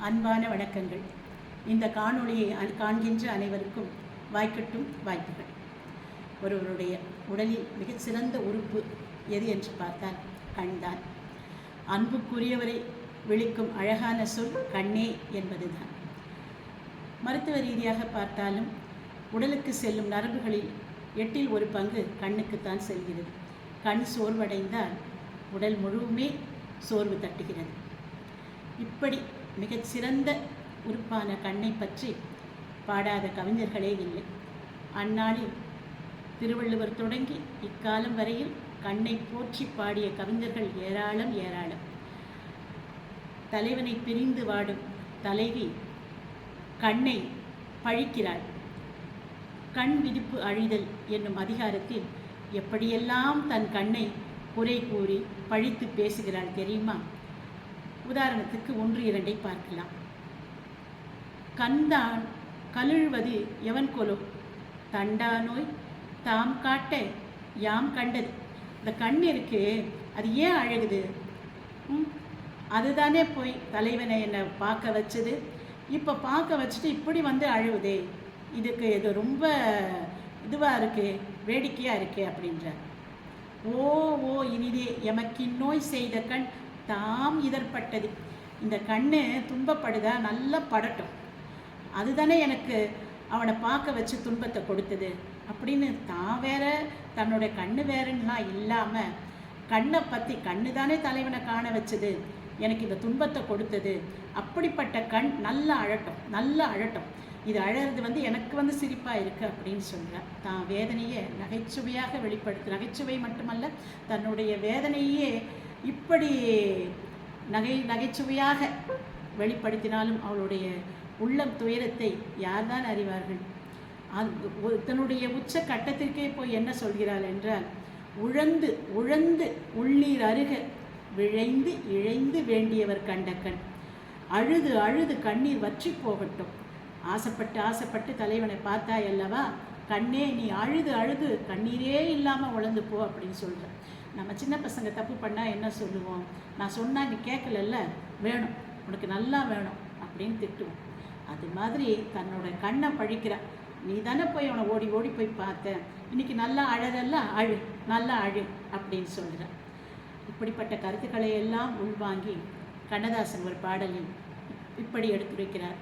அன்பான வணக்கங்கள். இந்த காணொளியை காண்கின்ற அனைவருக்கும் வாய்க்கட்டும் வாய்ப்புகள். ஒருவருடைய உடலில் மிகச்சிறந்த உறுப்பு எது என்று பார்த்தால் கண்தான். அன்புக்குரியவரை விழிக்கும் அழகான சொல் கண்ணே என்பதுதான். மருத்துவ ரீதியாக பார்த்தாலும் உடலுக்கு செல்லும் நரம்புகளில் 8 பங்கு கண்ணுக்குத்தான் செல்கிறது. கண் சோர்வடைந்தால் உடல் முழுவுமே சோர்வு தட்டுகிறது. இப்படி மிகச்சிறந்த உறுப்பான கண்ணை பற்றி பாடாத கவிஞர்களே இல்லை. அந்நாளில் திருவள்ளுவர் தொடங்கி இக்காலம் வரையில் கண்ணை போற்றி பாடிய கவிஞர்கள் ஏராளம் ஏராளம். தலைவனை பிரிந்து வாடும் தலைவி கண்ணை பழிக்கிறாள். கண் விதிப்பு அழிதல் என்னும் அதிகாரத்தில் எப்படியெல்லாம் தன் கண்ணை குறை கூறி பழித்து பேசுகிறாள் தெரியுமா? உதாரணத்துக்கு 1-2 பார்க்கலாம். கண்தான் கழுழ்வது எவன் கொலோ, தண்டானோய் தாம் காட்ட யாம் கண்டது. இந்த கண் இருக்கு, அது ஏன் அழுகுது? அதுதானே போய் தலைவனை என்னை பார்க்க வச்சது, இப்போ பார்க்க வச்சுட்டு இப்படி வந்து அழுவுதே, இதுக்கு இது ரொம்ப இதுவாக இருக்கு, வேடிக்கையாக இருக்கு அப்படின்றார். ஓ ஓ இனிதே எமக்கின்னோய் செய்த கண் தாம் இதற்பட்டது. இந்த கண்ணு துன்பப்படுதா, நல்லா படட்டும், அதுதானே எனக்கு அவனை பார்க்க வச்சு துன்பத்தை கொடுத்தது அப்படின்னு தான் வேற தன்னோட கண்ணு வேறன்னா இல்லாமல் கண்ணை பற்றி கண்ணு தானே தலைவனை காண வச்சது, எனக்கு இந்த துன்பத்தை கொடுத்தது, அப்படிப்பட்ட கண் நல்லா அழட்டும், நல்லா அழட்டும், இது அழறது எனக்கு சிரிப்பாக இருக்குது அப்படின்னு சொல்கிறார். தான் வேதனையை நகைச்சுவையாக வெளிப்படுத்து, நகைச்சுவை மட்டுமல்ல தன்னுடைய வேதனையே இப்படி நகைச்சுவையாக வெளிப்படுத்தினாலும் அவளுடைய உள்ளம் துயரத்தை யார்தான் அறிவார்கள்? தன்னுடைய உச்ச கட்டத்திற்கே போய் என்ன சொல்கிறாள் என்றால், உழந்து உழந்து உள்ளீர் அருக விழைந்து இழைந்து வேண்டியவர் கண்ட கண், அழுது அழுது கண்ணீர் வற்றி போகட்டும். ஆசைப்பட்டு ஆசைப்பட்டு தலைவனை பார்த்தாய் அல்லவா, கண்ணே நீ அழுது அழுது கண்ணீரே இல்லாமல் உழந்து போ அப்படின்னு சொல்கிறேன். நம்ம சின்ன பசங்க தப்பு பண்ணால் என்ன சொல்லுவோம்? நான் சொன்னால் நீ கேட்கலல்ல, வேணும் உனக்கு நல்லா வேணும் அப்படின்னு திட்டுவோம். அது மாதிரி தன்னோட கண்ணை பழிக்கிறா. நீ தானே போய் அவனை ஓடி ஓடி போய் பார்த்த, இன்னைக்கு நல்லா அழறல்ல, அழு நல்லா அழு அப்படின்னு சொல்கிறான். இப்படிப்பட்ட கருத்துக்களை எல்லாம் உள்வாங்கி கண்ணதாசன் ஒரு பாடலில் இப்படி எடுத்துரைக்கிறார்.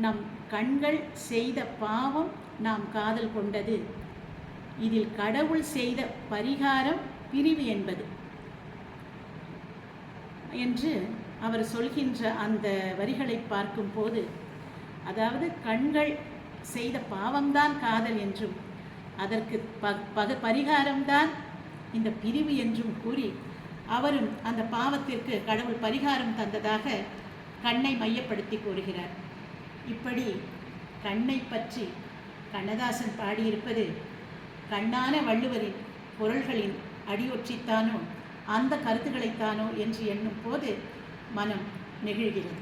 நம் கண்கள் செய்த பாவம் நாம் காதல் கொண்டது, இதில் கடவுள் செய்த பரிகாரம் பிரிவு என்பது என்று அவர் சொல்கின்ற அந்த வரிகளை பார்க்கும் போது, அதாவது கண்கள் செய்த பாவம்தான் காதல் என்றும் அதற்கு பரிகாரம்தான் இந்த பிரிவு என்றும் கூறி, அவரும் அந்த பாவத்திற்கு கடவுள் பரிகாரம் தந்ததாக கண்ணை மையப்படுத்தி கூறுகிறார். இப்படி கண்ணை பற்றி கண்ணதாசன் பாடியிருப்பது கண்ணான வள்ளுவரின் பொருள்களின் அடியொற்றித்தானோ அந்த கருத்துக்களைத்தானோ என்று எண்ணும் போது மனம் நெகிழ்கிறது.